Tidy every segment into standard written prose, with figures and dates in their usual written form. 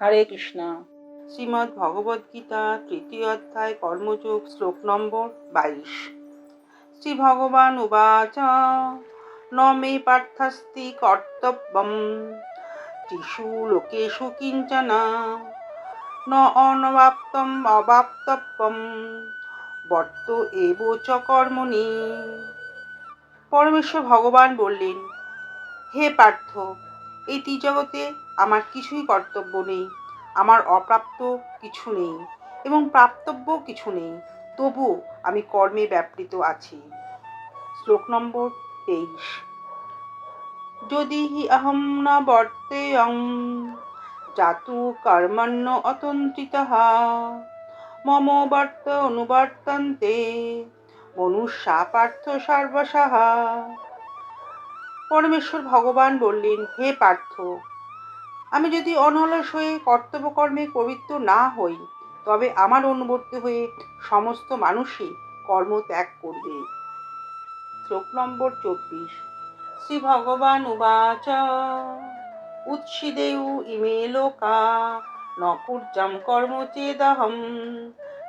হরে কৃষ্ণা। শ্রীমদ্ ভগবদ্গীতা তৃতীয় অধ্যায় কর্মযোগ শ্লোক নম্বর 22। শ্রী ভগবান উবাচ ন মে পার্থস্তি কর্তব্যম ত্রিষু লোকেষু কিঞ্চন ন অনবাপ্তম অবাপ্তব্যম বর্ত এব চ কর্মণি। পরমেশ্বর ভগবান বললেন, হে পার্থ, এই ত্রিজগতে আমার কিছুই কর্তব্য নেই, আমার অপ্রাপ্ত কিছু নেই এবং প্রাপ্তব্য কিছু নেই, তবু আমি কর্মে ব্যাপৃত আছি। শ্লোক নম্বর 23। যদি হি অহম ন বর্তেয়ং জাতু কর্মণ্য অতন্ত্রিতঃ মম বর্ত অনুবর্তন্তে মনুষ্যা পার্থ সর্বশঃ। পরমেশ্বর ভগবান বললেন, হে পার্থ, আমি যদি অনলস হয়ে কর্তব্য কর্মে প্রবৃত্ত না হই, তবে আমার অনুবর্তী হয়ে সমস্ত মানুষই কর্ম ত্যাগ করবে। শ্লোক নম্বর 24। শ্রী ভগবান উবাচ উৎসিদেউ ইমে লোকা ন কুর্যম কর্ম চেদহম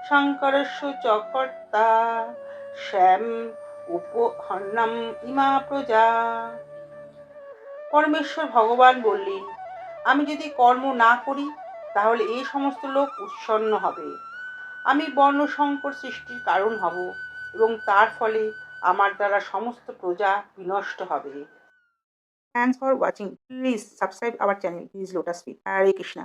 শঙ্করস্য চ কর্তা স্বয়ং উপহন্নম ইমা প্রজা। পরমেশ্বর ভগবান বললেন, আমি যদি কর্ম না করি তাহলে এই সমস্ত লোক উৎসন্ন হবে, আমি বর্ণসংকর সৃষ্টির কারণ হব এবং তার ফলে আমার দ্বারা সমস্ত প্রজা বিনষ্ট হবে। Thanks for watching. Please subscribe our channel. Please Lotus Feet. Hare Krishna.